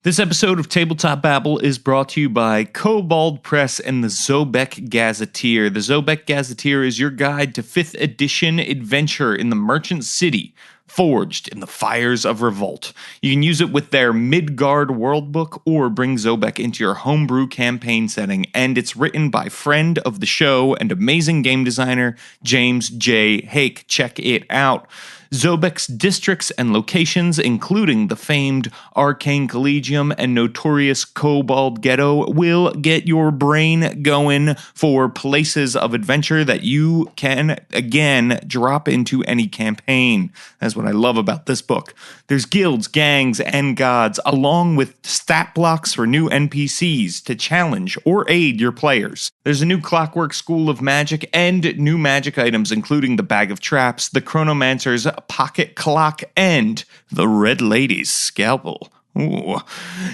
This episode of Tabletop Babble is brought to you by Kobold Press and the Zobek Gazetteer. The Zobek Gazetteer is your guide to 5th edition adventure in the Merchant City, forged in the fires of revolt. You can use it with their Midgard World Book or bring Zobek into your homebrew campaign setting, and it's written by friend of the show and amazing game designer James J. Hake. Check it out. Zobek's districts and locations, including the famed Arcane Collegium and notorious Kobold Ghetto, will get your brain going for places of adventure that you can, again, drop into any campaign. That's what I love about this book. There's guilds, gangs, and gods, along with stat blocks for new NPCs to challenge or aid your players. There's a new Clockwork School of Magic and new magic items, including the Bag of Traps, the Chronomancer's Pocket Clock, and the Red Lady's Scalpel. Ooh.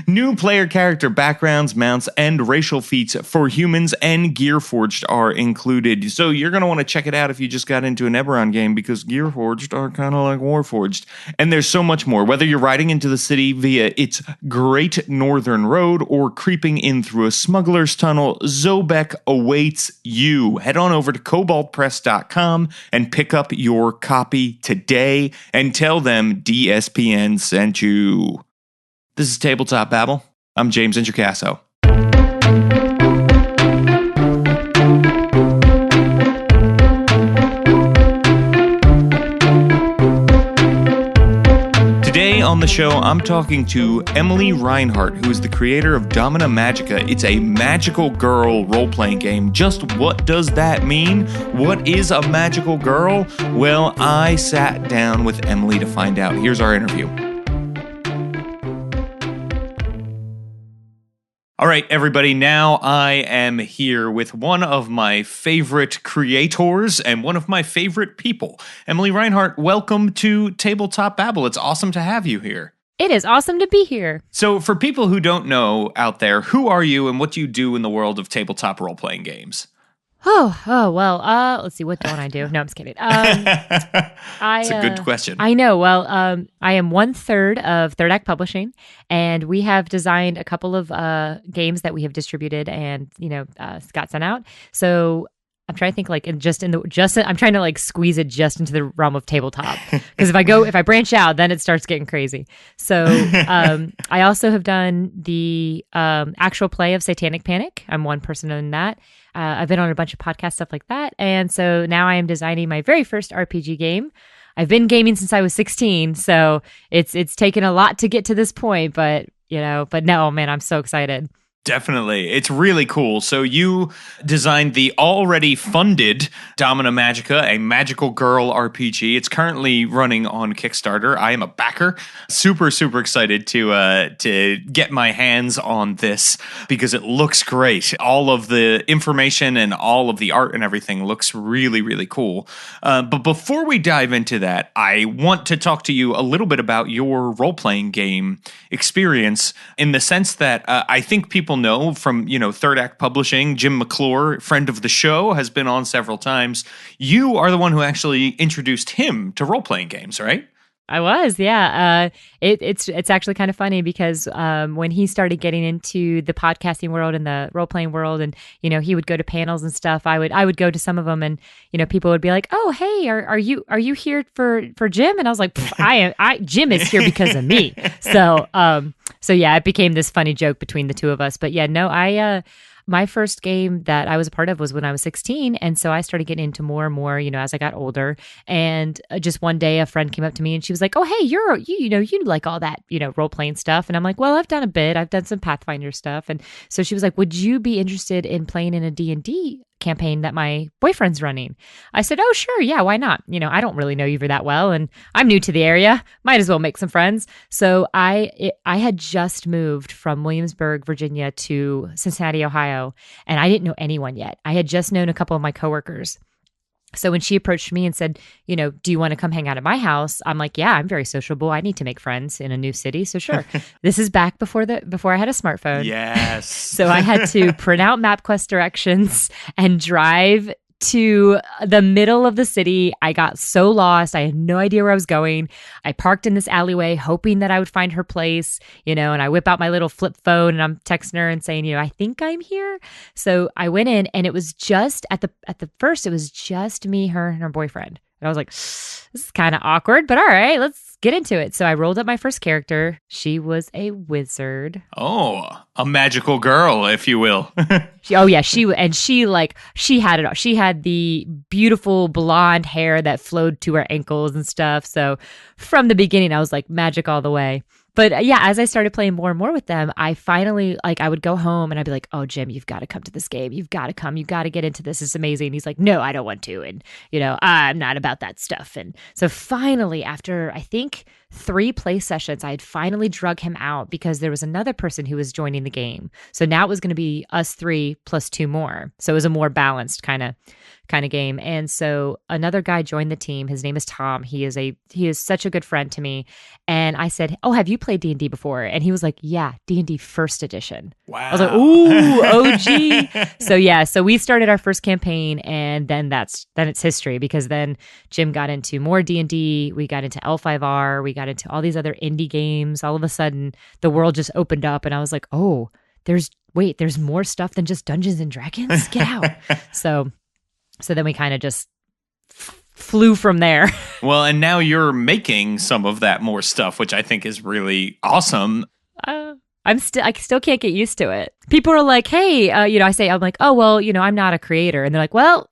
New player character backgrounds, mounts, and racial feats for humans and Gearforged are included. So you're going to want to check it out if you just got into an Eberron game, because Gearforged are kind of like Warforged. And there's so much more. Whether you're riding into the city via its Great Northern Road or creeping in through a smuggler's tunnel, Zobek awaits you. Head on over to koboldpress.com and pick up your copy today and tell them DSPN sent you. This is Tabletop Babble. I'm James Introcaso. Today on the show, I'm talking to Emily Reinhart, who is the creator of Domina Magica. It's a magical girl role-playing game. Just what does that mean? What is a magical girl? Well, I sat down with Emily to find out. Here's our interview. All right, everybody, now I am here with one of my favorite creators and one of my favorite people. Emily Reinhart, welcome to Tabletop Babble. It's awesome to have you here. It is awesome to be here. So for people who don't know out there, who are you and what do you do in the world of tabletop role-playing games? Well, let's see, what don't I do? No, I'm just kidding. It's a good question. I know. Well, I am 1/3 of Third Act Publishing, and we have designed a couple of games that we have distributed and, got sent out. So I'm trying to think I'm trying to squeeze it just into the realm of tabletop, because if I branch out, then it starts getting crazy. So I also have done the actual play of Satanic Panic. I'm one person in that. I've been on a bunch of podcast stuff like that. And so now I am designing my very first RPG game. I've been gaming since I was 16, so it's taken a lot to get to this point, but no, man, I'm so excited. Definitely. It's really cool. So you designed the already funded Domina Magica, a magical girl RPG. It's currently running on Kickstarter. I am a backer. Super, super excited to get my hands on this because it looks great. All of the information and all of the art and everything looks really, really cool. But before we dive into that, I want to talk to you a little bit about your role-playing game experience, in the sense that I think people know from, Third Act Publishing. Jim McClure, friend of the show, has been on several times. You are the one who actually introduced him to role-playing games, right? I was, yeah. It's actually kind of funny because when he started getting into the podcasting world and the role playing world, and he would go to panels and stuff, I would go to some of them, and people would be like, "Oh, hey, are you here for Jim?" And I was like, Jim is here because of me. So yeah, it became this funny joke between the two of us. But yeah, no, my first game that I was a part of was when I was 16. And so I started getting into more and more, as I got older. And just one day a friend came up to me and she was like, "Oh, hey, you like all that, role-playing stuff." And I'm like, "Well, I've done a bit. I've done some Pathfinder stuff." And so she was like, "Would you be interested in playing in a D&D campaign that my boyfriend's running?" I said, "Oh, sure. Yeah, why not? I don't really know you that well, and I'm new to the area. Might as well make some friends." So I had just moved from Williamsburg, Virginia to Cincinnati, Ohio, and I didn't know anyone yet. I had just known a couple of my coworkers. So when she approached me and said, "Do you want to come hang out at my house?" I'm like, "Yeah, I'm very sociable. I need to make friends in a new city. So sure." This is back before I had a smartphone. Yes. So I had to print out MapQuest directions and drive to the middle of the city. I got so lost. I had no idea where I was going. I parked in this alleyway hoping that I would find her place, and I whip out my little flip phone and I'm texting her and saying, I think I'm here. So I went in and it was just at the first, it was just me, her, and her boyfriend. And I was like, this is kind of awkward, but all right, let's get into it. So I rolled up my first character. She was a wizard. Oh, a magical girl, if you will. She had it all. She had the beautiful blonde hair that flowed to her ankles and stuff. So from the beginning, I was like magic all the way. But yeah, as I started playing more and more with them, I finally, I would go home and I'd be like, oh, Jim, you've got to come to this game. You've got to come. You got to get into this. It's amazing. And he's like, no, I don't want to. And, I'm not about that stuff. And so finally, after I think 3 play sessions, I had finally drug him out because there was another person who was joining the game. So now it was going to be us 3 plus 2 more. So it was a more balanced kind of game. And so another guy joined the team. His name is Tom. He is such a good friend to me. And I said, oh, have you played D&D before? And he was like, yeah, D&D first edition. Wow. I was like, ooh, OG. So we started our first campaign, and then it's history, because then Jim got into more D&D. We got into L5R. We got into all these other indie games. All of a sudden, the world just opened up, and I was like, oh, there's more stuff than just Dungeons and Dragons? Get out. So then we kind of just flew from there. Well, and now you're making some of that more stuff, which I think is really awesome. I still can't get used to it. People are like, hey, I'm like, oh, well, I'm not a creator. And they're like, well,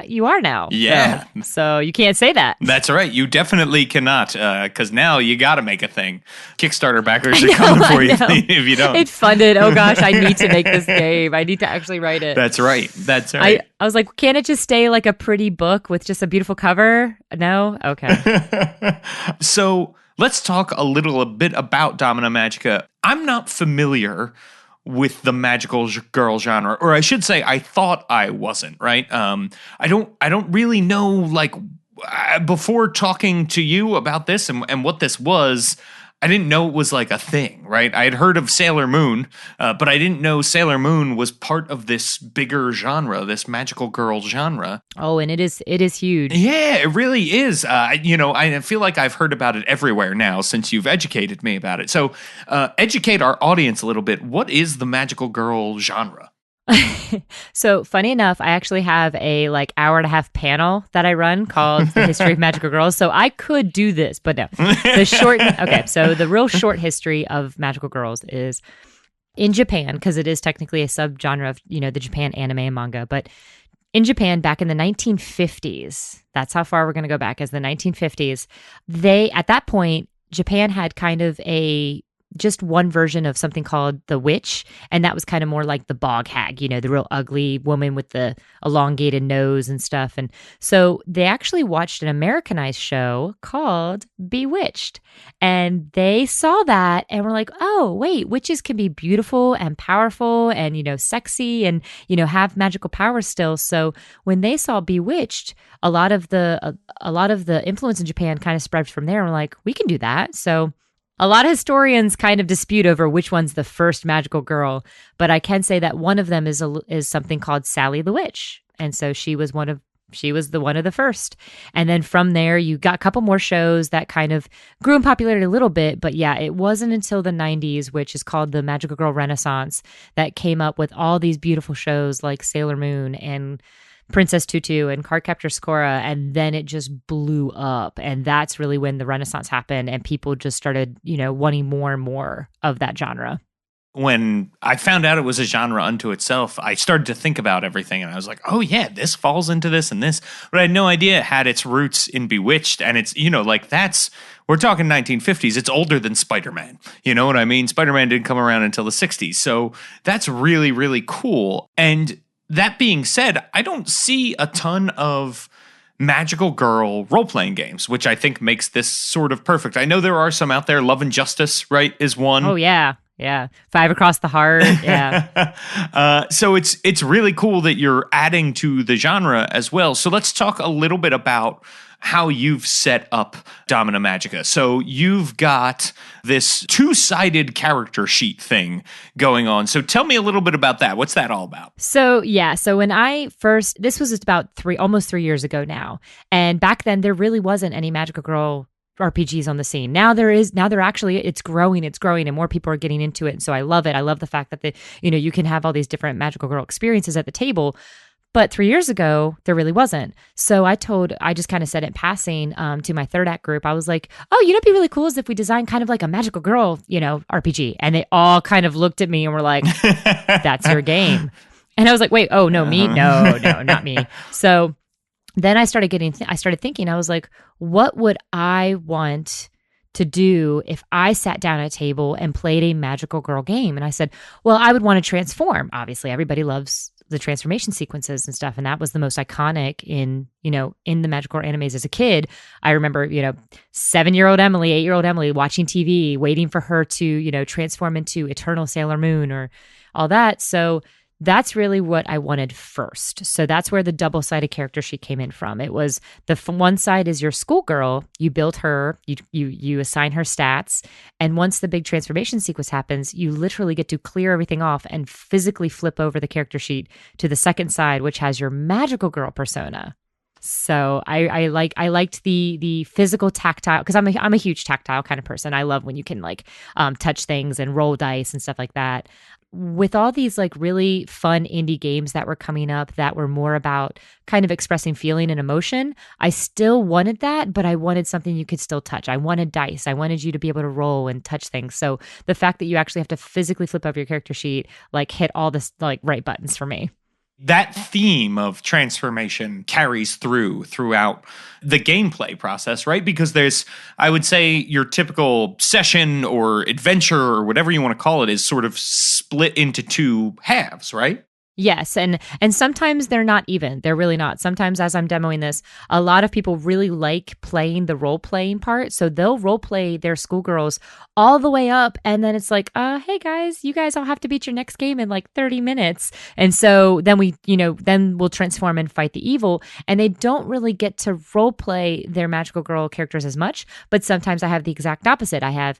you are now. Yeah. So you can't say that. That's right. You definitely cannot, because now you got to make a thing. Kickstarter backers are coming for you if you don't. It's funded. Oh, gosh, I need to make this game. I need to actually write it. That's right. That's right. I was like, can't it just stay like a pretty book with just a beautiful cover? No? Okay. So let's talk a bit about Domina Magica. I'm not familiar with the magical girl genre, or I should say, I thought I wasn't. Right? I don't really know. Before talking to you about this and what this was, I didn't know it was like a thing, right? I had heard of Sailor Moon, but I didn't know Sailor Moon was part of this bigger genre, this magical girl genre. Oh, and it is huge. Yeah, it really is. I feel like I've heard about it everywhere now since you've educated me about it. So educate our audience a little bit. What is the magical girl genre? So funny enough, I actually have a hour-and-a-half panel that I run called The History of Magical Girls. So I could do this, but no. So the real short history of magical girls is in Japan, because it is technically a subgenre of, the Japan anime and manga. But in Japan, back in the 1950s, that's how far we're going to go back, as the 1950s, at that point, Japan had kind of just one version of something called the witch, and that was kind of more like the bog hag, the real ugly woman with the elongated nose and stuff. And so they actually watched an Americanized show called Bewitched, and they saw that and were like, oh wait, witches can be beautiful and powerful and sexy and have magical powers still. So when they saw Bewitched, a lot of the influence in Japan kind of spread from there, and were like, we can do that. So a lot of historians kind of dispute over which one's the first magical girl, but I can say that one of them is something called Sally the Witch, and so she was one of the first. And then from there, you got a couple more shows that kind of grew in popularity a little bit, but yeah, it wasn't until the 90s, which is called the Magical Girl Renaissance, that came up with all these beautiful shows like Sailor Moon and Princess Tutu and Cardcaptor Sakura, and then it just blew up. And that's really when the Renaissance happened and people just started, wanting more and more of that genre. When I found out it was a genre unto itself, I started to think about everything, and I was like, oh yeah, this falls into this and this. But I had no idea it had its roots in Bewitched, and it's, we're talking 1950s. It's older than Spider-Man. You know what I mean? Spider-Man didn't come around until the 60s. So that's really, really cool. And that being said, I don't see a ton of magical girl role-playing games, which I think makes this sort of perfect. I know there are some out there. Love and Justice, right, is one. Oh, yeah. Yeah. 5 Across the Heart. Yeah. So it's really cool that you're adding to the genre as well. So let's talk a little bit about how you've set up Domina Magica. So you've got this two-sided character sheet thing going on. So tell me a little bit about that. What's that all about? So when I first, this was about almost 3 years ago now. And back then there really wasn't any Magical Girl RPGs on the scene. Now there actually, it's growing and more people are getting into it. And so I love it. I love the fact that you can have all these different Magical Girl experiences at the table. But 3 years ago, there really wasn't. So I just kind of said it in passing to my third act group. I was like, oh, it'd be really cool is if we design kind of like a Magical Girl, RPG. And they all kind of looked at me and were like, that's your game. And I was like, wait, oh, no, me? No, not me. So then I started thinking, I was like, what would I want to do if I sat down at a table and played a Magical Girl game? And I said, well, I would want to transform. Obviously, everybody loves the transformation sequences and stuff. And that was the most iconic in the Magical Girl animes as a kid. I remember, 7-year-old Emily, 8-year-old Emily watching TV, waiting for her to, transform into Eternal Sailor Moon or all that. So that's really what I wanted first. So that's where the double-sided character sheet came in from. It was one side is your schoolgirl. You build her, you assign her stats, and once the big transformation sequence happens, you literally get to clear everything off and physically flip over the character sheet to the second side, which has your Magical Girl persona. So I liked the physical tactile, because I'm a huge tactile kind of person. I love when you can touch things and roll dice and stuff like that. With all these really fun indie games that were coming up that were more about kind of expressing feeling and emotion, I still wanted that, but I wanted something you could still touch. I wanted dice. I wanted you to be able to roll and touch things. So the fact that you actually have to physically flip over your character sheet hit all the right buttons for me. That theme of transformation carries throughout the gameplay process, right? Because there's, I would say, your typical session or adventure or whatever you want to call it is sort of split into two halves, right? Yes, and sometimes they're not even. They're really not. Sometimes as I'm demoing this, a lot of people really like playing the role-playing part. So they'll role-play their schoolgirls all the way up, and then it's like, hey guys, you guys all have to beat your next game in 30 minutes. And so then we'll transform and fight the evil, and they don't really get to role-play their Magical Girl characters as much. But sometimes I have the exact opposite. I have,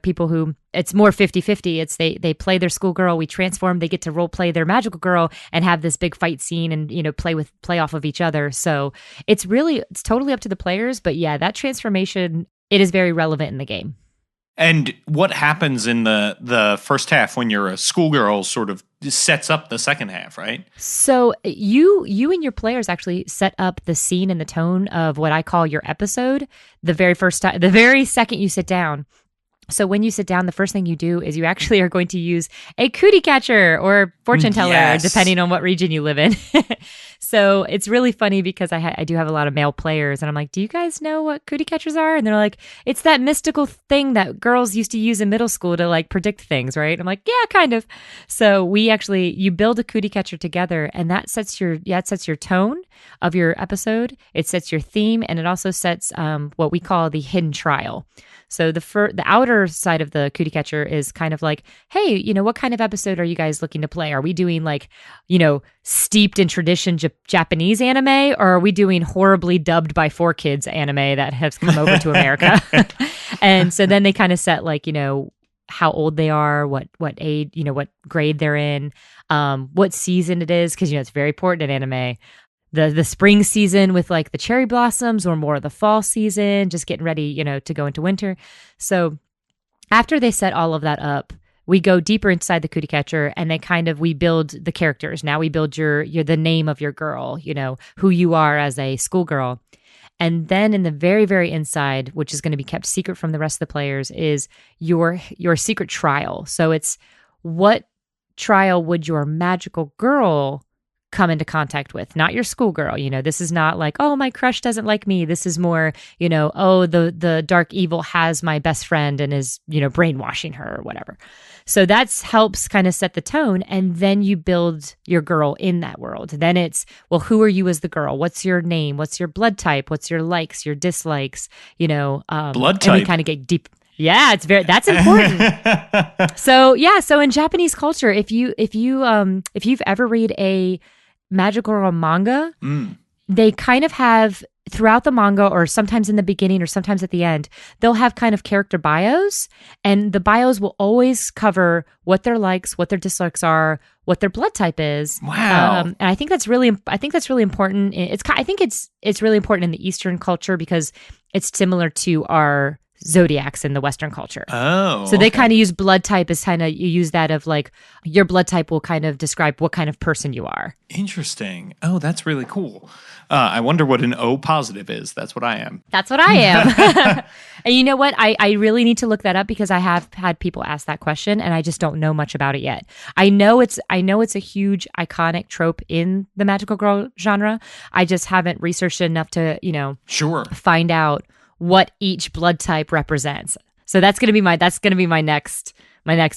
people who, it's more 50-50. It's they play their schoolgirl, we transform, they get to role-play their Magical Girl and have this big fight scene and play off of each other. So it's totally up to the players, but yeah, that transformation, it is very relevant in the game. And what happens in the first half when you're a schoolgirl sort of sets up the second half, right? So you and your players actually set up the scene and the tone of what I call your episode the very second you sit down. So when you sit down, the first thing you do is you actually are going to use a cootie catcher or fortune teller, yes, depending on what region you live in. So it's really funny because I do have a lot of male players, and I'm like, do you guys know what cootie catchers are? And they're like, it's that mystical thing that girls used to use in middle school to predict things, right? I'm like, yeah, kind of. So you build a cootie catcher together, and that sets your tone of your episode. It sets your theme, and it also sets what we call the hidden trial. So the outer side of the cootie catcher is kind of like, hey, what kind of episode are you guys looking to play? Are we doing steeped in tradition Japanese anime, or are we doing horribly dubbed by 4Kids anime that has come over to America? And so then they kind of set how old they are, what age, what grade they're in, what season it is, because it's very important in anime. The spring season with the cherry blossoms, or more of the fall season, just getting ready, to go into winter. So after they set all of that up, we go deeper inside the cootie catcher, and we build the characters. Now we build the name of your girl, who you are as a schoolgirl. And then in the very, very inside, which is going to be kept secret from the rest of the players, is your secret trial. So it's, what trial would your magical girl come into contact with, not your schoolgirl. This is not oh, my crush doesn't like me. This is more, oh, the dark evil has my best friend and is, brainwashing her or whatever. So that helps kind of set the tone. And then you build your girl in that world. Then it's, well, who are you as the girl? What's your name? What's your blood type? What's your likes, your dislikes? Blood type. And we kind of get deep. Yeah, that's important. So in Japanese culture, if you've ever read a Magical Girl manga, they kind of have throughout the manga, or sometimes in the beginning or sometimes at the end, they'll have kind of character bios, and the bios will always cover what their likes, what their dislikes are, what their blood type is. Wow. And I think that's really important. I think it's really important in the Eastern culture because it's similar to our zodiacs in the Western culture. Oh, so they kind of use blood type as kind of, you use that of like, your blood type will kind of describe what kind of person you are. Interesting. Oh, that's really cool. I wonder what an O positive is. That's what I am. That's what I am. And you know what? I really need to look that up because I have had people ask that question and I just don't know much about it yet. I know it's a huge iconic trope in the magical girl genre. I just haven't researched enough to, Sure. find out what each blood type represents. So that's going to be my next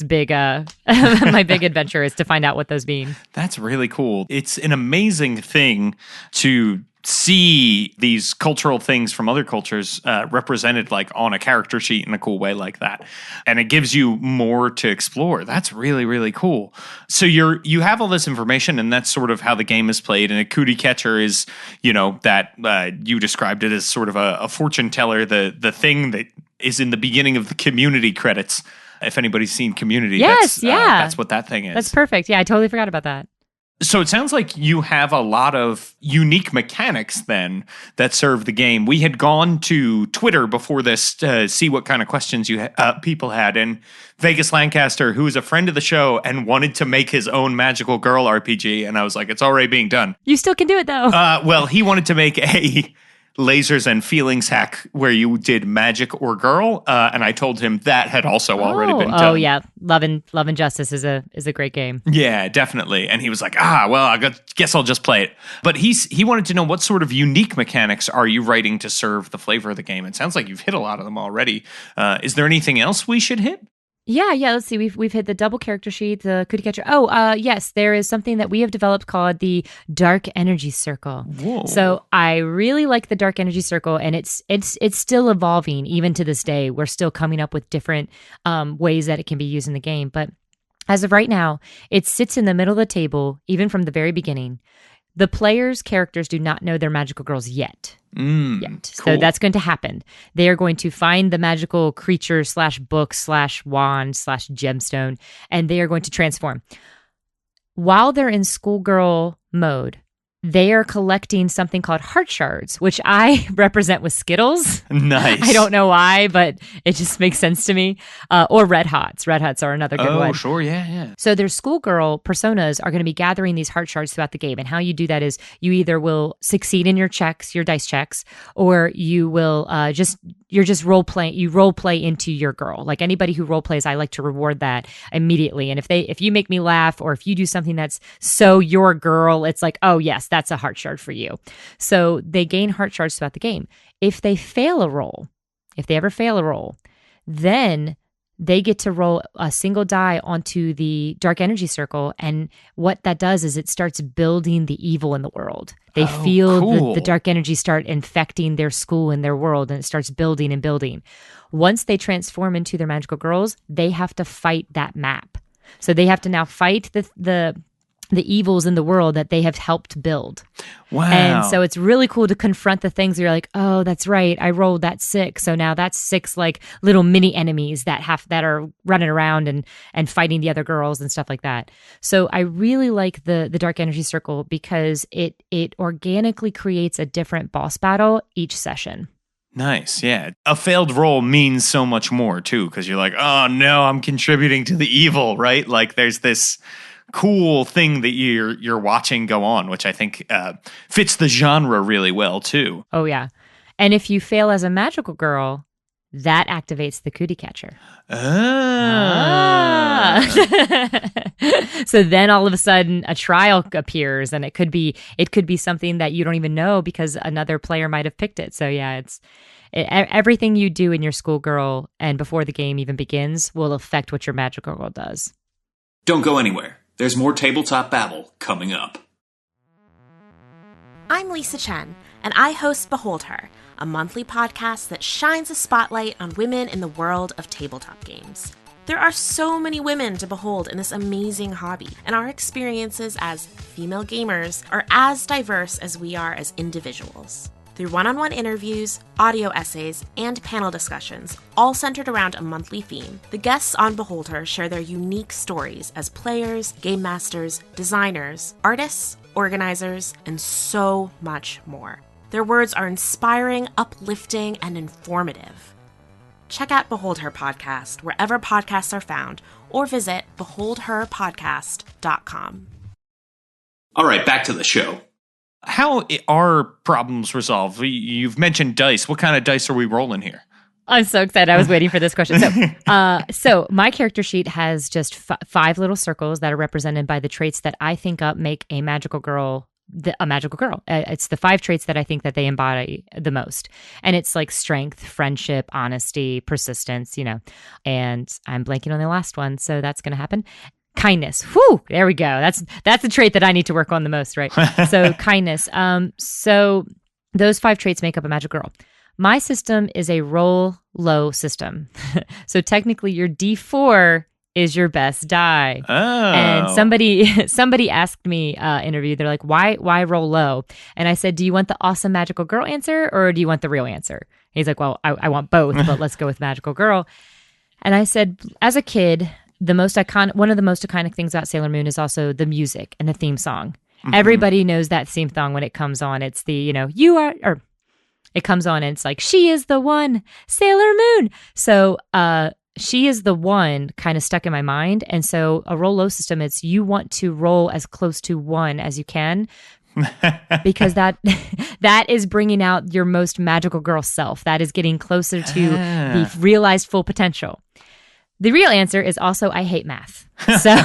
big my big adventure is to find out what those mean. That's really cool. It's an amazing thing to see these cultural things from other cultures represented like on a character sheet in a cool way like that. And it gives you more to explore. That's really, really cool. So you have all this information, and that's sort of how the game is played. And a cootie catcher is, that you described it as sort of a fortune teller, the thing that is in the beginning of the Community credits. If anybody's seen Community, that's what that thing is. That's perfect. Yeah, I totally forgot about that. So it sounds like you have a lot of unique mechanics then that serve the game. We had gone to Twitter before this to see what kind of questions people had. And Vegas Lancaster, who is a friend of the show and wanted to make his own magical girl RPG. And I was like, it's already being done. You still can do it though. Well, he wanted to make a lasers and feelings hack where you did magic or girl, and I told him that had also already been done. Oh yeah, Love and Justice is a great game. Yeah, definitely. And he was like, well, I guess I'll just play it. But he wanted to know, what sort of unique mechanics are you writing to serve the flavor of the game? It sounds like you've hit a lot of them already. Is there anything else we should hit? Yeah. Let's see. We've hit the double character sheet, the cookie catcher. Yes, there is something that we have developed called the Dark Energy Circle. Whoa. So I really like the Dark Energy Circle, and it's still evolving even to this day. We're still coming up with different ways that it can be used in the game, but as of right now, it sits in the middle of the table, even from the very beginning. The players' characters do not know they're magical girls yet. Cool. So that's going to happen. They are going to find the magical creature / book / wand / gemstone, and they are going to transform. While they're in schoolgirl mode, they are collecting something called heart shards, which I represent with Skittles. Nice. I don't know why, but it just makes sense to me. Or Red Hots. Red Hots are another good one. Oh, sure. Yeah. So their schoolgirl personas are going to be gathering these heart shards throughout the game. And how you do that is you either will succeed in your dice checks, or you will you're just role play into your girl. Like anybody who role plays, I like to reward that immediately. And if you make me laugh, or if you do something that's so your girl, it's like, oh yes, that's a heart shard for you. So they gain heart shards throughout the game. If they ever fail a roll, then they get to roll a single die onto the Dark Energy Circle. And what that does is it starts building the evil in the world. They feel cool. the dark energy start infecting their school and their world, and it starts building and building. Once they transform into their magical girls, they have to fight that map. So they have to now fight the evils in the world that they have helped build. Wow. And so it's really cool to confront the things where you're like, oh, that's right, I rolled that 6. So now that's 6 like little mini enemies that are running around and fighting the other girls and stuff like that. So I really like the Dark Energy Circle because it organically creates a different boss battle each session. Nice, yeah. A failed roll means so much more too, because you're like, oh no, I'm contributing to the evil, right? Like there's this cool thing that you're watching go on, which I think fits the genre really well too. Oh yeah. And if you fail as a magical girl, that activates the cootie catcher. So then all of a sudden a trial appears, and it could be something that you don't even know because another player might have picked it. So yeah, everything you do in your schoolgirl and before the game even begins will affect what your magical girl does. Don't go anywhere. There's more Tabletop Babble coming up. I'm Lisa Chen, and I host Behold Her, a monthly podcast that shines a spotlight on women in the world of tabletop games. There are so many women to behold in this amazing hobby, and our experiences as female gamers are as diverse as we are as individuals. through one-on-one interviews, audio essays, and panel discussions, all centered around a monthly theme. The guests on Behold Her share their unique stories as players, game masters, designers, artists, organizers, and so much more. Their words are inspiring, uplifting, and informative. Check out Behold Her Podcast wherever podcasts are found, or visit beholdherpodcast.com. All right, back to the show. How are problems resolved? You've mentioned dice. What kind of dice are we rolling here? I'm so excited. I was waiting for this question. So my character sheet has just 5 little circles that are represented by the traits that I think make a magical girl a magical girl. It's the 5 traits that I think that they embody the most. And it's like strength, friendship, honesty, persistence, and I'm blanking on the last one. So that's going to happen. Kindness. Whew, there we go. That's the trait that I need to work on the most, right? So kindness. So those 5 traits make up a magical girl. My system is a roll low system. So technically your D4 is your best die. Oh. And somebody asked me interview, they're like, why roll low? And I said, do you want the awesome magical girl answer or do you want the real answer? He's like, well, I want both, but let's go with magical girl. And I said, as a kid, one of the most iconic things about Sailor Moon is also the music and the theme song. Mm-hmm. Everybody knows that theme song when it comes on. It's the, it comes on and it's like, she is the one, Sailor Moon. So, she is the one kind of stuck in my mind. And so a roll low system, it's you want to roll as close to 1 as you can because that is bringing out your most magical girl self. That is getting closer to the realized full potential. The real answer is also I hate math. So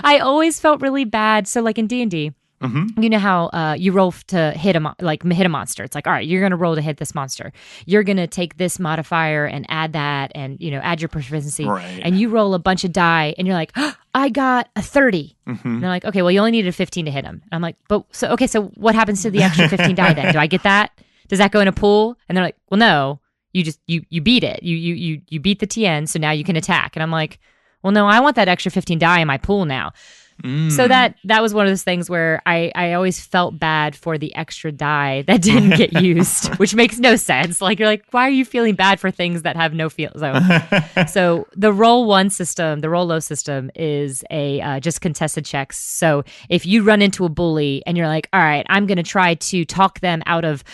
I always felt really bad. So like in D&D, mm-hmm. You know how you roll to hit a monster. It's like, all right, you're going to roll to hit this monster. You're going to take this modifier and add that and, add your proficiency. Right. And you roll a bunch of die and you're like, oh, I got a 30. Mm-hmm. And they're like, okay, well, you only needed a 15 to hit him. And I'm like, so what happens to the extra 15 die then? Do I get that? Does that go in a pool? And they're like, well, no, you beat it. You beat the TN, so now you can attack. And I'm like, well, no, I want that extra 15 die in my pool now. So that was one of those things where I always felt bad for the extra die that didn't get used, which makes no sense. Like, you're like, why are you feeling bad for things that have no feel? So the roll low system is a just contested checks. So if you run into a bully and you're like, all right, I'm going to try to talk them out of,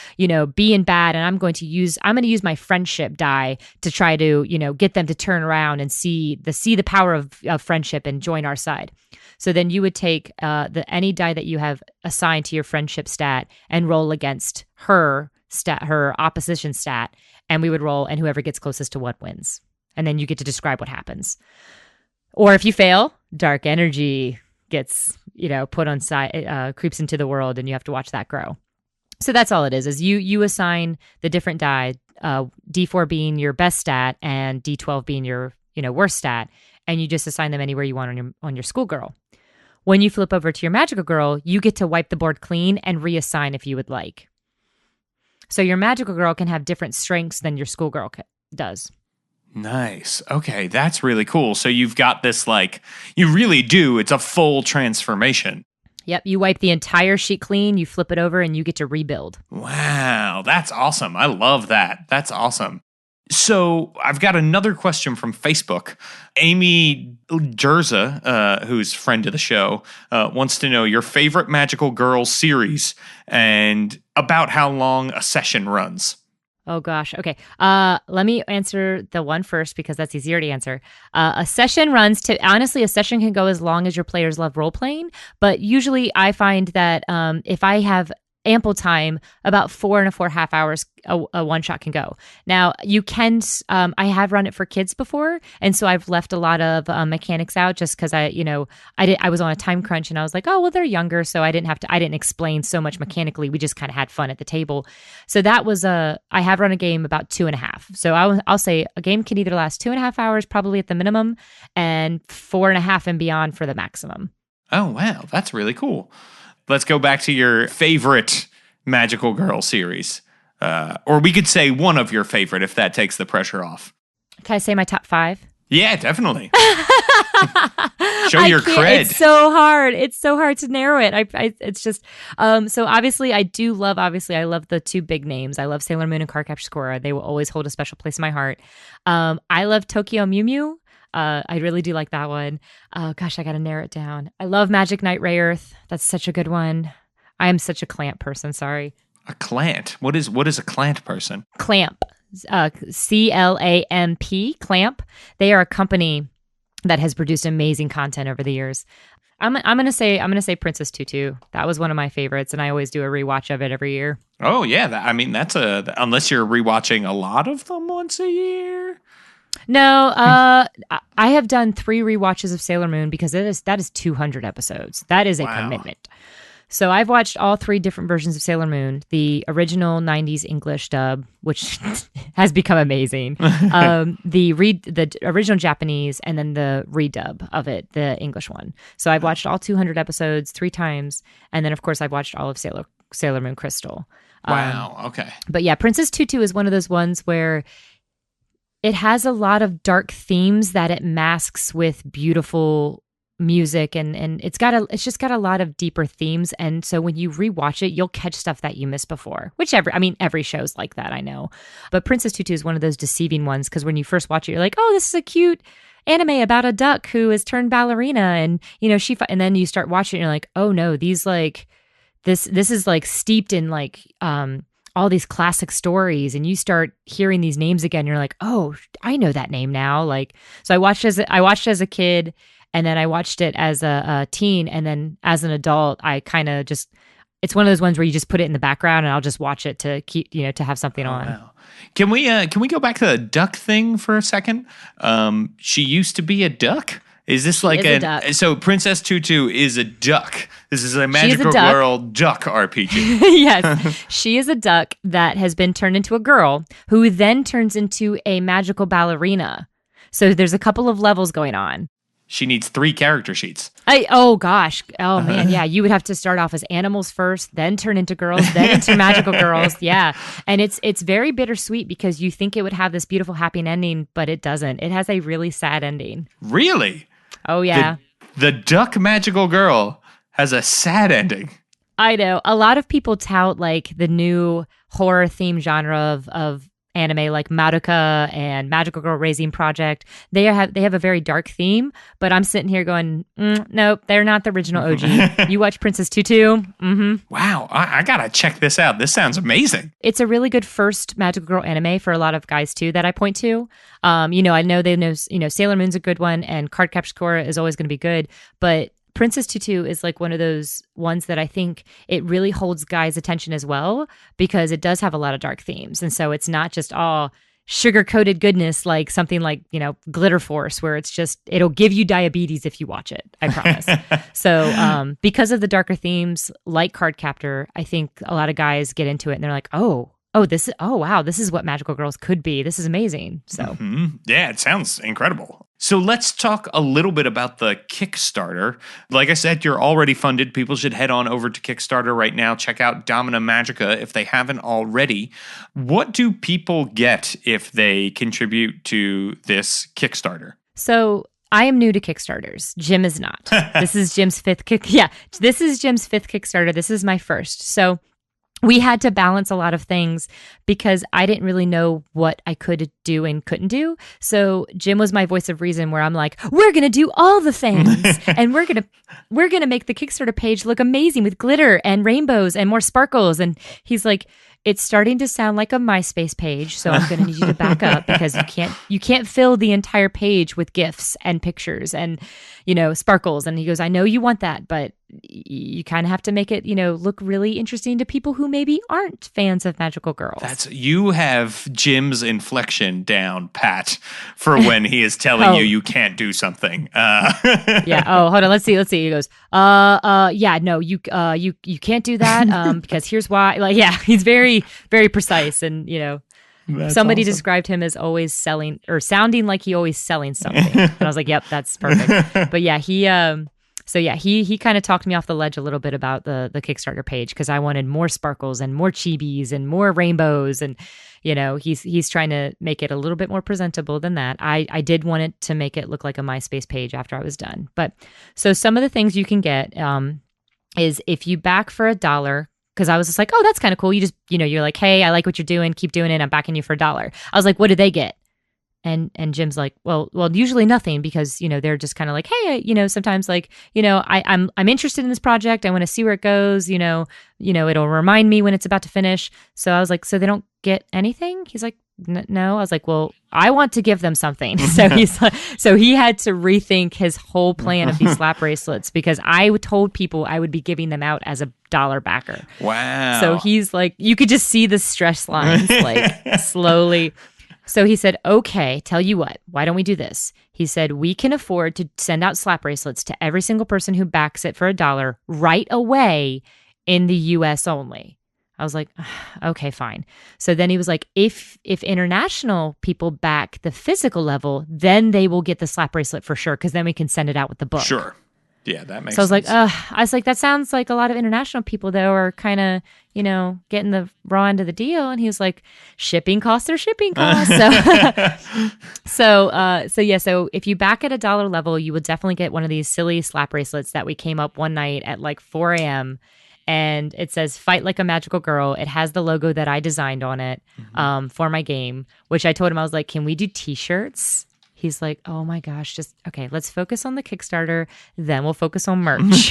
being bad. And I'm going to use my friendship die to try to, get them to turn around and see the power of friendship and join our side. So then you would take any die that you have assigned to your friendship stat and roll against her opposition stat, and we would roll, and whoever gets closest to 1 wins. And then you get to describe what happens. Or if you fail, dark energy gets put on side, creeps into the world, and you have to watch that grow. So that's all it is you assign the different die, D4 being your best stat and D12 being your worst stat, and you just assign them anywhere you want on your schoolgirl. When you flip over to your magical girl, you get to wipe the board clean and reassign if you would like. So your magical girl can have different strengths than your schoolgirl does. Nice. Okay, that's really cool. So you've got this, you really do. It's a full transformation. Yep, you wipe the entire sheet clean, you flip it over, and you get to rebuild. Wow, that's awesome. I love that. That's awesome. So I've got another question from Facebook. Amy Jerza, who's friend of the show, wants to know your favorite Magical Girls series and about how long a session runs. Oh, gosh. Okay. Let me answer the one first because that's easier to answer. A session honestly, a session can go as long as your players love role-playing, but usually I find that if I have ample time, about 4.5 hours a one shot can go. Now you can, I have run it for kids before. And so I've left a lot of mechanics out just cause I was on a time crunch and I was like, oh, well, they're younger. So I didn't explain so much mechanically. We just kind of had fun at the table. So that was I have run a game about 2.5. So I'll say a game can either last 2.5 hours, probably at the minimum, and 4.5 and beyond for the maximum. Oh, wow. That's really cool. Let's go back to your favorite Magical Girl series. Or we could say one of your favorite if that takes the pressure off. Can I say my top 5? Yeah, definitely. Show your cred. It's so hard. It's so hard to narrow it. It's just so obviously I love the two big names. I love Sailor Moon and Cardcaptor Sakura. They will always hold a special place in my heart. I love Tokyo Mew Mew. I really do like that one. Oh gosh, I gotta narrow it down. I love Magic Knight Rayearth. That's such a good one. I am such a Clamp person. Sorry. A Clant. What is a Clant person? Clamp. CLAMP. Clamp. They are a company that has produced amazing content over the years. I'm gonna say Princess Tutu. That was one of my favorites, and I always do a rewatch of it every year. Oh yeah, that's unless you're rewatching a lot of them once a year. No, I have done 3 rewatches of Sailor Moon because that is 200 episodes. That is a commitment. So I've watched all 3 different versions of Sailor Moon, the original 90s English dub, which has become amazing, the original Japanese, and then the redub of it, the English one. So I've watched all 200 episodes 3 times, and then of course I've watched all of Sailor Moon Crystal. Wow, okay. But yeah, Princess Tutu is one of those ones where it has a lot of dark themes that it masks with beautiful music, and it's just got a lot of deeper themes, and so when you rewatch it, you'll catch stuff that you missed before. Every show's like that, I know, but Princess Tutu is one of those deceiving ones because when you first watch it, you're like, oh, this is a cute anime about a duck who is turned ballerina, and and then you start watching it, and you're like, oh no, these like this is like steeped in like all these classic stories, and you start hearing these names again. You're like, oh, I know that name now. Like, so I watched as a kid. And then I watched it as a teen, and then as an adult, I kind of just, it's one of those ones where you just put it in the background and I'll just watch it to keep, to have something on. Wow. Can we go back to the duck thing for a second? She used to be a duck? Is this like so Princess Tutu is a duck. This is a magical girl duck RPG. Yes. She is a duck that has been turned into a girl who then turns into a magical ballerina. So there's a couple of levels going on. She needs 3 character sheets. Oh man, yeah. You would have to start off as animals first, then turn into girls, then into magical girls. Yeah, and it's very bittersweet because you think it would have this beautiful happy ending, but it doesn't. It has a really sad ending. Really? Oh yeah. The duck magical girl has a sad ending. I know. A lot of people tout like the new horror theme genre of anime like Madoka and Magical Girl Raising Project. They have a very dark theme, but I'm sitting here going, nope, they're not the original OG. You watch Princess Tutu? Mm-hmm. Wow, I gotta check this out. This sounds amazing. It's a really good first Magical Girl anime for a lot of guys too that I point to. I know they know, Sailor Moon's a good one, and Cardcaptor Sakura is always going to be good, but Princess Tutu is like one of those ones that I think it really holds guys' attention as well because it does have a lot of dark themes. And so it's not just all sugar-coated goodness like something like, Glitter Force, where it's just, it'll give you diabetes if you watch it, I promise. So because of the darker themes like Cardcaptor, I think a lot of guys get into it and they're like, oh, wow, this is what magical girls could be. This is amazing. So yeah, it sounds incredible. So let's talk a little bit about the Kickstarter. Like I said, you're already funded. People should head on over to Kickstarter right now. Check out Domina Magica if they haven't already. What do people get if they contribute to this Kickstarter? So I am new to Kickstarters. Jim is not. This is Jim's 5th this is Jim's 5th Kickstarter. This is my first. So we had to balance a lot of things because I didn't really know what I could do and couldn't do. So Jim was my voice of reason where I'm like, we're going to do all the things and we're going to make the Kickstarter page look amazing with glitter and rainbows and more sparkles. And he's like, it's starting to sound like a MySpace page, so I'm going to need you to back up because you can't fill the entire page with GIFs and pictures and, sparkles. And he goes, I know you want that, but you kind of have to make it, look really interesting to people who maybe aren't fans of magical girls. You have Jim's inflection down pat for when he is telling you can't do something. Yeah. Oh, hold on. Let's see. He goes, yeah, no, you can't do that. Because here's why. Like, yeah, he's very, very precise. And, somebody awesome. Described him as always selling or sounding like he always selling something. And I was like, yep, that's perfect. But yeah, So yeah, he kind of talked me off the ledge a little bit about the Kickstarter page because I wanted more sparkles and more chibis and more rainbows, and he's trying to make it a little bit more presentable than that. I did want it to make it look like a MySpace page after I was done. But so some of the things you can get is if you back for $1, because I was just like, oh, that's kind of cool. You just you're like, hey, I like what you're doing, keep doing it. I'm backing you for $1. I was like, what did they get? And Jim's like, well, usually nothing because, they're just kind of like, hey, sometimes like, I'm interested in this project. I want to see where it goes. It'll remind me when it's about to finish. So I was like, so they don't get anything? He's like, no. I was like, well, I want to give them something. So he's like, so he had to rethink his whole plan of these slap bracelets because I told people I would be giving them out as a $1 backer. Wow. So he's like, you could just see the stress lines like slowly. So he said, okay, tell you what, why don't we do this? He said, we can afford to send out slap bracelets to every single person who backs it for $1 right away in the US only. I was like, okay, fine. So then he was like, if international people back the physical level, then they will get the slap bracelet for sure, because then we can send it out with the book. Sure. Yeah, that makes sense. So I was like, that sounds like a lot of international people, though, are kind of, getting the raw end of the deal. And he was like, shipping costs are shipping costs. So if you back at $1 level, you will definitely get one of these silly slap bracelets that we came up one night at like 4 a.m. And it says, fight like a magical girl. It has the logo that I designed on it for my game, which I told him, I was like, can we do t-shirts? He's like, oh my gosh, okay, let's focus on the Kickstarter, then we'll focus on merch.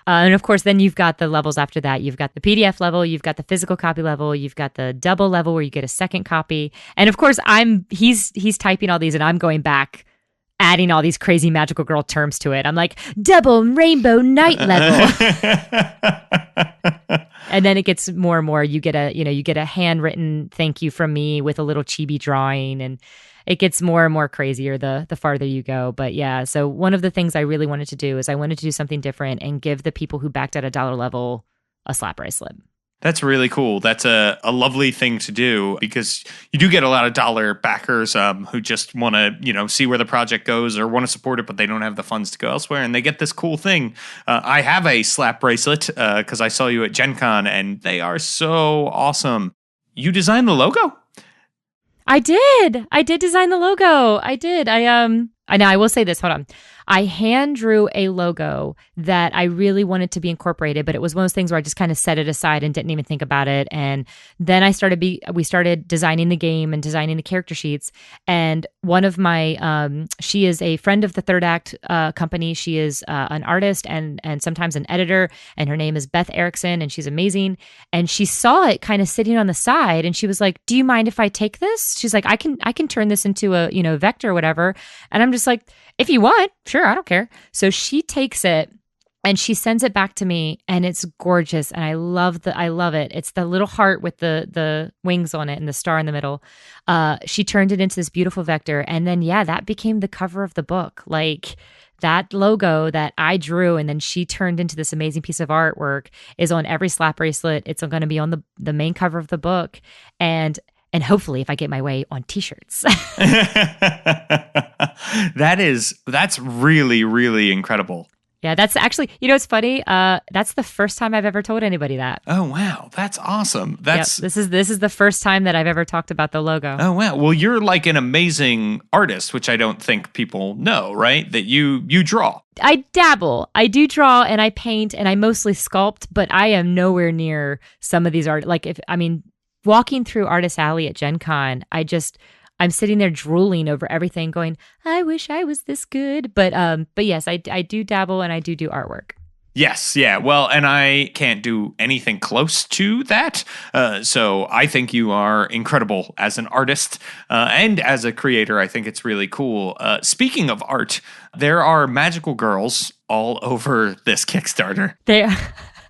And of course, then you've got the levels after that. You've got the PDF level, you've got the physical copy level, you've got the double level where you get a second copy. And of course, he's typing all these and I'm going back, adding all these crazy magical girl terms to it. I'm like, double rainbow night level. And then it gets more and more. You get a handwritten thank you from me with a little chibi drawing, and it gets more and more crazier the farther you go. But yeah, so one of the things I really wanted to do is I wanted to do something different and give the people who backed at $1 level a slap bracelet. That's really cool. That's a lovely thing to do because you do get a lot of dollar backers who just want to, see where the project goes or want to support it, but they don't have the funds to go elsewhere. And they get this cool thing. I have a slap bracelet because I saw you at Gen Con and they are so awesome. You designed the logo? I did design the logo. I did. I will say this. Hold on. I hand drew a logo that I really wanted to be incorporated, but it was one of those things where I just kind of set it aside and didn't even think about it. And then we started designing the game and designing the character sheets. And one of my, she is a friend of the Third Act company. She is an artist and sometimes an editor, and her name is Beth Erickson, and she's amazing. And she saw it kind of sitting on the side, and she was like, "Do you mind if I take this?" She's like, "I can turn this into a vector or whatever." And I'm just like, if you want, sure, I don't care. So she takes it and she sends it back to me, and it's gorgeous. And I love it. It's the little heart with the wings on it and the star in the middle. She turned it into this beautiful vector. And then, that became the cover of the book. Like that logo that I drew and then she turned into this amazing piece of artwork is on every slap bracelet. It's going to be on the main cover of the book. And hopefully, if I get my way, on t-shirts. That's really, really incredible. Yeah, that's actually, it's funny. That's the first time I've ever told anybody that. Oh, wow. That's awesome. This is the first time that I've ever talked about the logo. Oh, wow. Well, you're like an amazing artist, which I don't think people know, right? That you draw. I dabble. I do draw and I paint and I mostly sculpt, but I am nowhere near some of these art. Walking through Artist Alley at Gen Con, I'm sitting there drooling over everything going, I wish I was this good. But yes, I do dabble and I do artwork. Yes, yeah. Well, and I can't do anything close to that. So I think you are incredible as an artist and as a creator. I think it's really cool. Speaking of art, there are magical girls all over this Kickstarter.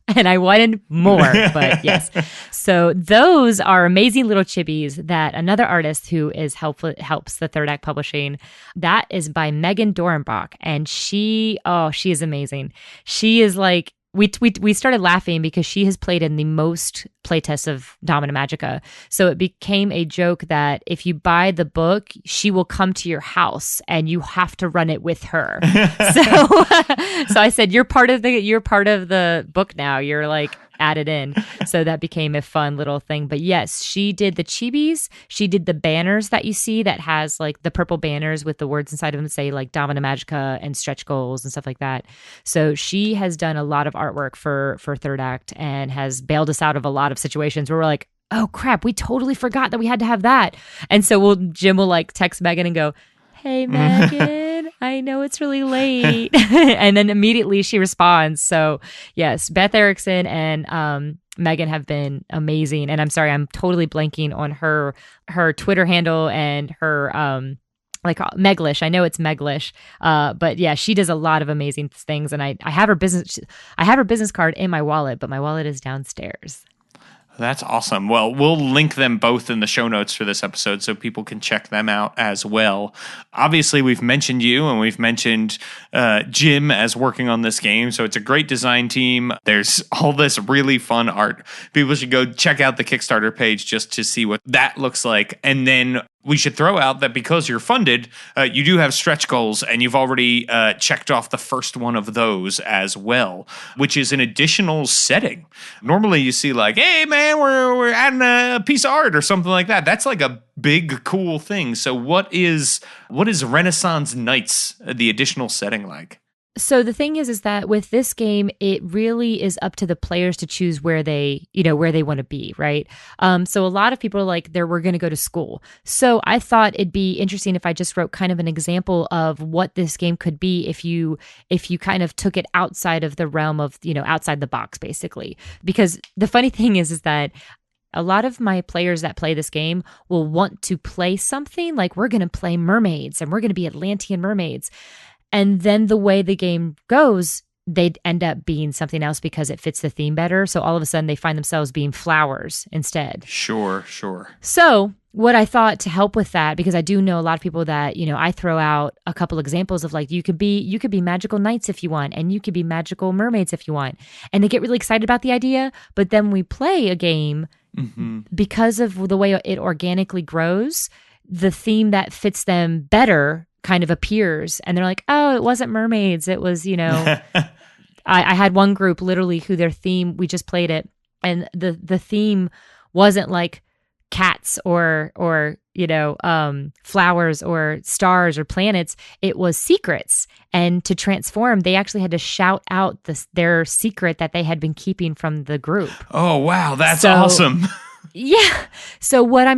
And I wanted more, but yes. So those are amazing little chibis that another artist who helps the Third Act Publishing. That is by Megan Dorenbach, and she is amazing. She is like we started laughing because she has played in the most playtests of Domina Magica. So it became a joke that if you buy the book, she will come to your house and you have to run it with her. So I said, you're part of the book now. You're like added in. So that became a fun little thing. But yes, she did the chibis. She did the banners that you see that has like the purple banners with the words inside of them that say like Domina Magica and stretch goals and stuff like that. So she has done a lot of artwork for third act and has bailed us out of a lot of situations where we're like, oh crap, we totally forgot that we had to have that. And so Jim will like text Megan and go, hey Megan, I know it's really late. And then immediately she responds. So yes, Beth Erickson and Megan have been amazing. And I'm sorry, I'm totally blanking on her Twitter handle and her like Meglish. I know it's Meglish. But yeah, she does a lot of amazing things. And I have her business card in my wallet, but my wallet is downstairs. That's awesome. Well, we'll link them both in the show notes for this episode so people can check them out as well. Obviously, we've mentioned you and we've mentioned Jim as working on this game. So it's a great design team. There's all this really fun art. People should go check out the Kickstarter page just to see what that looks like. And then we should throw out that because you're funded, you do have stretch goals, and you've already checked off the first one of those as well, which is an additional setting. Normally you see like, hey man, we're adding a piece of art or something like that. That's like a big, cool thing. So what is Renaissance Knights, the additional setting, like? So the thing is that with this game, it really is up to the players to choose where they want to be, right? So a lot of people are like, we're going to go to school. So I thought it'd be interesting if I just wrote kind of an example of what this game could be if you kind of took it outside of the realm of, outside the box, basically. Because the funny thing is that a lot of my players that play this game will want to play something like we're going to play mermaids and we're going to be Atlantean mermaids. And then the way the game goes, they'd end up being something else because it fits the theme better. So all of a sudden they find themselves being flowers instead. Sure. So what I thought to help with that, because I do know a lot of people that, I throw out a couple examples of like, you could be magical knights if you want, and you could be magical mermaids if you want. And they get really excited about the idea. But then we play a game because of the way it organically grows, the theme that fits them better kind of appears, and they're like, oh, it wasn't mermaids, it was I had one group literally who their theme, we just played it, and the theme wasn't like cats or flowers or stars or planets. It was secrets, and to transform they actually had to shout out their secret that they had been keeping from the group. Oh wow, that's awesome. Yeah. So what I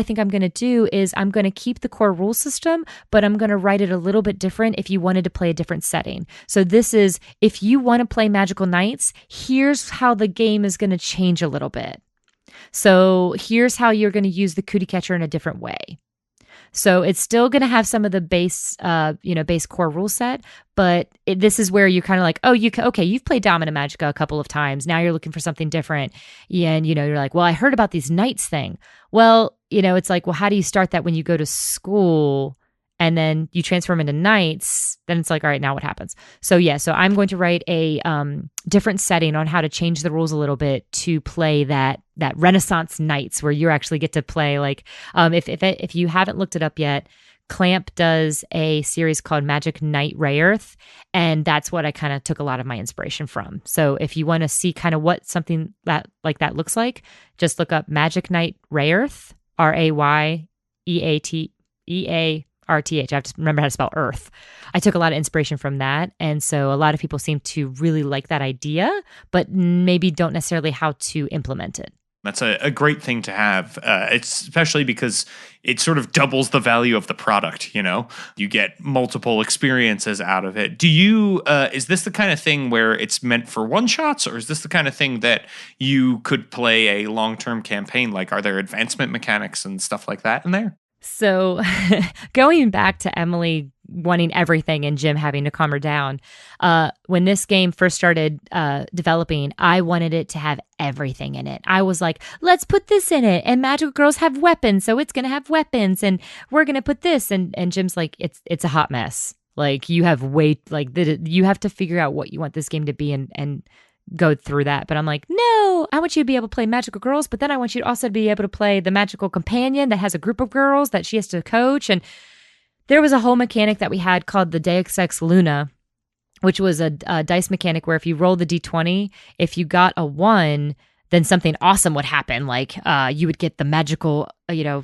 think I'm going to do is I'm going to keep the core rule system, but I'm going to write it a little bit different if you wanted to play a different setting. So this is, if you want to play Magical Knights, here's how the game is going to change a little bit. So here's how you're going to use the cootie catcher in a different way. So it's still going to have some of the base core rule set, but this is where you're kind of like, oh, you've played Domina Magica a couple of times. Now you're looking for something different. And, you're like, well, I heard about these knights thing. Well, it's like, well, how do you start that when you go to school and then you transform into knights? Then it's like, all right, now what happens? So so I'm going to write a different setting on how to change the rules a little bit to play that Renaissance Knights, where you actually get to play like, if you haven't looked it up yet, Clamp does a series called Magic Knight Rayearth, and that's what I kind of took a lot of my inspiration from. So if you want to see kind of what something that looks like, just look up Magic Knight Rayearth, RAYEATEARTH. I have to remember how to spell Earth. I took a lot of inspiration from that. And so a lot of people seem to really like that idea, but maybe don't necessarily how to implement it. That's a great thing to have, especially because it sort of doubles the value of the product, You get multiple experiences out of it. Do you, is this the kind of thing where it's meant for one-shots, or is this the kind of thing that you could play a long-term campaign? Like, are there advancement mechanics and stuff like that in there? So going back to Emily wanting everything and Jim having to calm her down, when this game first started developing, I wanted it to have everything in it. I was like, let's put this in it, and magical girls have weapons, so it's going to have weapons, and we're going to put this. And Jim's like, it's a hot mess. Like, you have you have to figure out what you want this game to be and go through that. But I'm like, no, I want you to be able to play magical girls, but then I want you also to be able to play the magical companion that has a group of girls that she has to coach. And there was a whole mechanic that we had called the Deus Ex Luna, which was a dice mechanic where if you roll the D20, if you got a 1, then something awesome would happen. Like you would get the magical,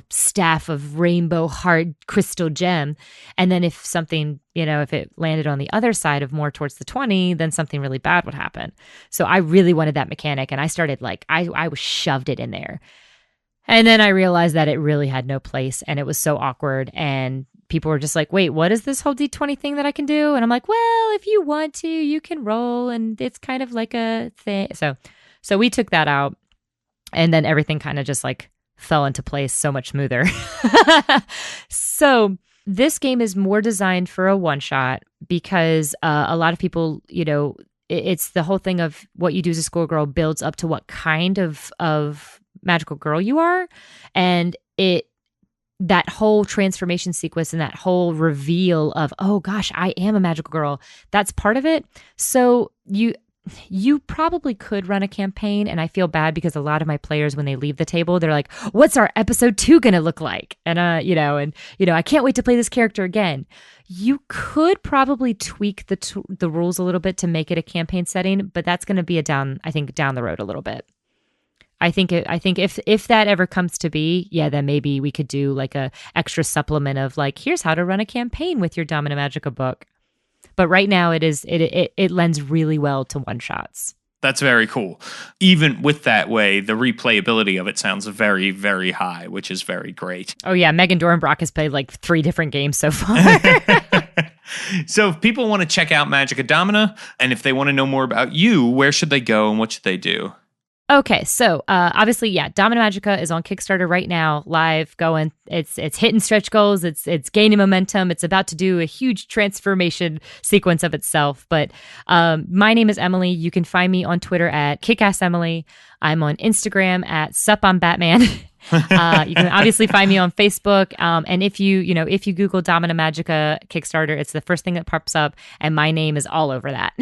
staff of rainbow heart crystal gem. And then if something, if it landed on the other side of more towards the 20, then something really bad would happen. So I really wanted that mechanic. And I started I was shoved it in there. And then I realized that it really had no place and it was so awkward. And people were just like, wait, what is this whole D20 thing that I can do? And I'm like, well, if you want to, you can roll. And it's kind of like a thing. So we took that out, and then everything kind of just fell into place so much smoother. So this game is more designed for a one-shot because a lot of people, it's the whole thing of what you do as a schoolgirl builds up to what kind of magical girl you are. And that whole transformation sequence and that whole reveal of, oh gosh, I am a magical girl, that's part of it. So you probably could run a campaign, and I feel bad because a lot of my players, when they leave the table, they're like, what's our episode 2 going to look like? And, I can't wait to play this character again. You could probably tweak the rules a little bit to make it a campaign setting, but that's going to be down the road a little bit. I think if that ever comes to be, then maybe we could do a extra supplement of here's how to run a campaign with your Domina Magica book. But right now it lends really well to one shots. That's very cool. Even with that way, the replayability of it sounds very, very high, which is very great. Oh yeah, Megan Dorenbrock has played 3 different games so far. So if people want to check out Magica Domina, and if they want to know more about you, where should they go and what should they do? Okay, so obviously, Domina Magica is on Kickstarter right now, live, going. It's hitting stretch goals. It's gaining momentum. It's about to do a huge transformation sequence of itself. But my name is Emily. You can find me on Twitter at KickassEmily. I'm on Instagram at SupOnBatman. You can obviously find me on Facebook. And if you Google Domina Magica Kickstarter, it's the first thing that pops up, and my name is all over that.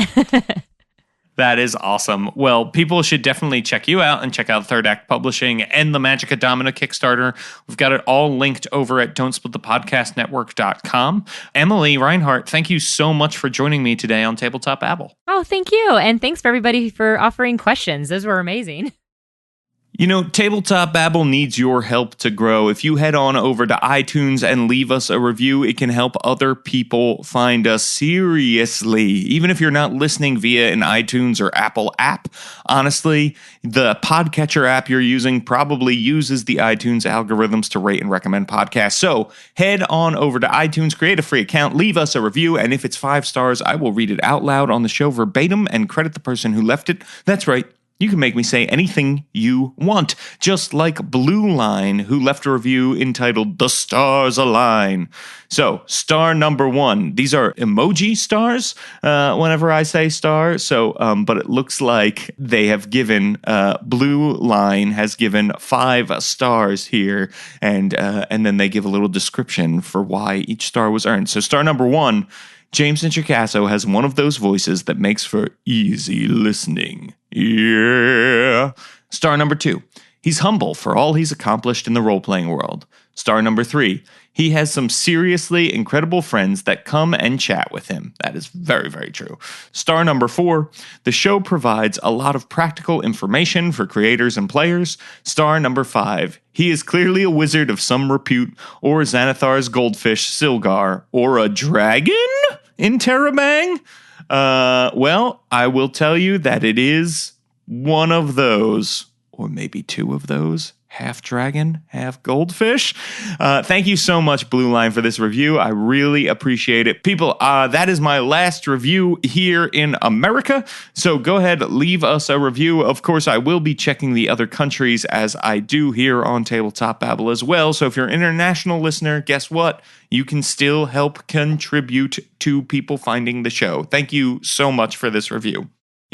That is awesome. Well, people should definitely check you out and check out Third Act Publishing and the Magica Domina Kickstarter. We've got it all linked over at don'tsplitthepodcastnetwork.com. Emily Reinhart, thank you so much for joining me today on Tabletop Babble. Oh, thank you. And thanks for everybody for offering questions. Those were amazing. Tabletop Babble needs your help to grow. If you head on over to iTunes and leave us a review, it can help other people find us. Seriously. Even if you're not listening via an iTunes or Apple app, honestly, the podcatcher app you're using probably uses the iTunes algorithms to rate and recommend podcasts. So head on over to iTunes, create a free account, leave us a review, and if it's 5 stars, I will read it out loud on the show verbatim and credit the person who left it. That's right. You can make me say anything you want, just like Blue Line, who left a review entitled The Stars Align. So, star number 1. These are emoji stars whenever I say star. So, but it looks like they have given, Blue Line has given 5 stars here, and then they give a little description for why each star was earned. So, star number 1, James Introcaso has one of those voices that makes for easy listening. Yeah. Star number 2, he's humble for all he's accomplished in the role-playing world. Star number 3, he has some seriously incredible friends that come and chat with him. That is very, very true. Star number 4, the show provides a lot of practical information for creators and players. Star number 5, he is clearly a wizard of some repute, or Xanathar's goldfish, Silgar, or a dragon in Terabang. Well, I will tell you that it is one of those, or maybe 2 of those. Half dragon, half goldfish. Thank you so much, Blue Line, for this review. I really appreciate it. People, that is my last review here in America. So go ahead, leave us a review. Of course, I will be checking the other countries as I do here on Tabletop Babble as well. So if you're an international listener, guess what? You can still help contribute to people finding the show. Thank you so much for this review.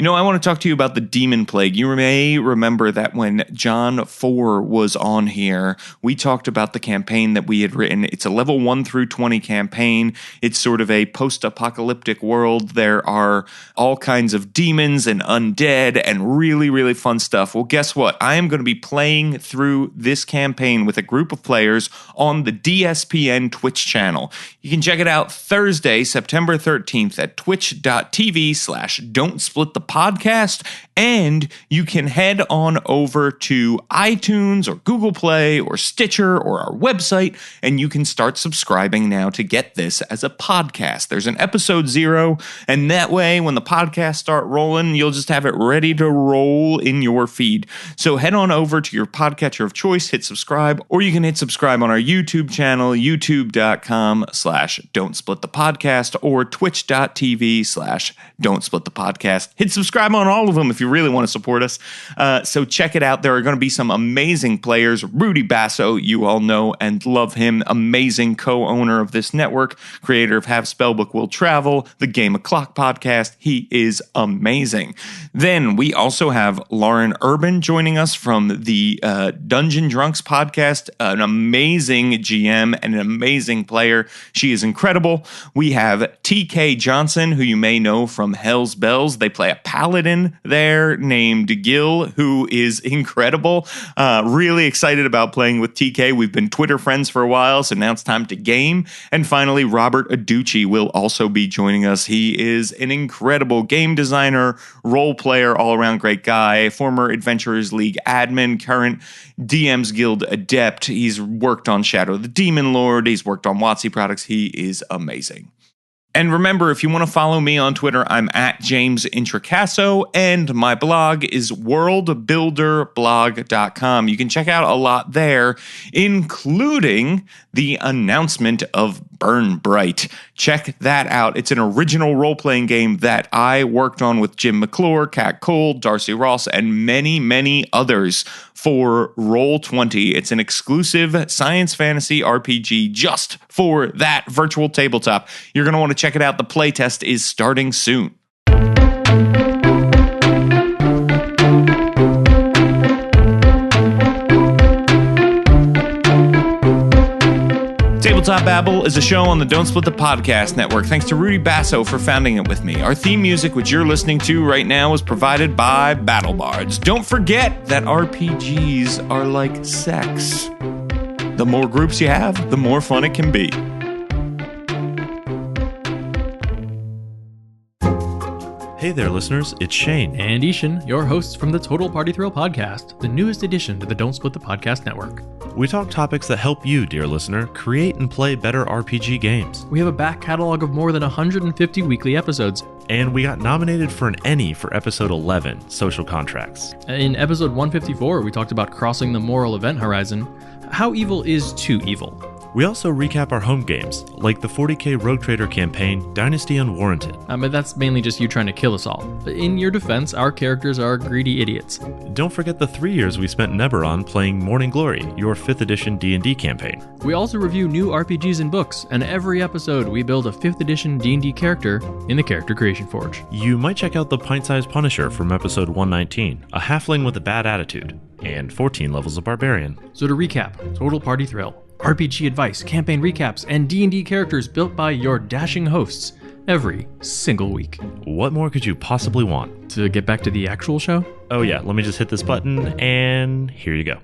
I want to talk to you about the Demon Plague. You may remember that when John 4 was on here, we talked about the campaign that we had written. It's a level 1 through 20 campaign. It's sort of a post-apocalyptic world. There are all kinds of demons and undead and really, really fun stuff. Well, guess what? I am going to be playing through this campaign with a group of players on the DSPN Twitch channel. You can check it out Thursday, September 13th at twitch.tv/Don'tSplitThePodcast, and you can head on over to iTunes or Google Play or Stitcher or our website, and you can start subscribing now to get this as a podcast. There's an episode 0, and that way, when the podcasts start rolling, you'll just have it ready to roll in your feed. So head on over to your podcatcher of choice, hit subscribe, or you can hit subscribe on our YouTube channel, youtube.com/Don'tSplitThePodcast or twitch.tv/Don'tSplitThePodcast. Hit subscribe on all of them if you really want to support us. So check it out. There are going to be some amazing players. Rudy Basso, you all know and love him. Amazing co-owner of this network, creator of Have Spellbook Will Travel, the Game O'Clock podcast. He is amazing. Then we also have Lauren Urban joining us from the Dungeon Drunks podcast, an amazing GM and an amazing player. She is incredible. We have TK Johnson, who you may know from Hell's Bells. They play a paladin there named Gil, who is incredible. Really excited about playing with TK. We've been Twitter friends for a while, so now it's time to game. And finally, Robert Aducci will also be joining us. He is an incredible game designer, role player, all-around great guy, former Adventurers League admin, current DM's Guild adept. He's worked on Shadow the Demon Lord. He's worked on WotC products. He is amazing. And remember, if you want to follow me on Twitter, I'm at James Introcaso, and my blog is worldbuilderblog.com. You can check out a lot there, including the announcement of Burn Bright. Check that out. It's an original role-playing game that I worked on with Jim McClure, Kat Cole, Darcy Ross, and many, many others for Roll20. It's an exclusive science fantasy RPG just for that virtual tabletop. You're going to want to check it out. The playtest is starting soon. Tabletop Babble is a show on the Don't Split the Podcast Network. Thanks to Rudy Basso for founding it with me. Our theme music, which you're listening to right now, is provided by Battle Bards. Don't forget that RPGs are like sex. The more groups you have, the more fun it can be. Hey there, listeners. It's Shane. And Ishan, your hosts from the Total Party Thrill podcast, the newest addition to the Don't Split the Podcast Network. We talk topics that help you, dear listener, create and play better RPG games. We have a back catalog of more than 150 weekly episodes. And we got nominated for an Emmy for episode 11, Social Contracts. In episode 154, we talked about crossing the moral event horizon. How evil is too evil? We also recap our home games, like the 40k Rogue Trader campaign, Dynasty Unwarranted. But that's mainly just you trying to kill us all. In your defense, our characters are greedy idiots. Don't forget the 3 years we spent in Eberron playing Morning Glory, your 5th edition D&D campaign. We also review new RPGs and books, and every episode we build a 5th edition D&D character in the Character Creation Forge. You might check out the Pint-Sized Punisher from episode 119, a halfling with a bad attitude, and 14 levels of Barbarian. So to recap, Total Party Thrill, RPG advice, campaign recaps, and D&D characters built by your dashing hosts every single week. What more could you possibly want? To get back to the actual show? Oh yeah, let me just hit this button, and here you go.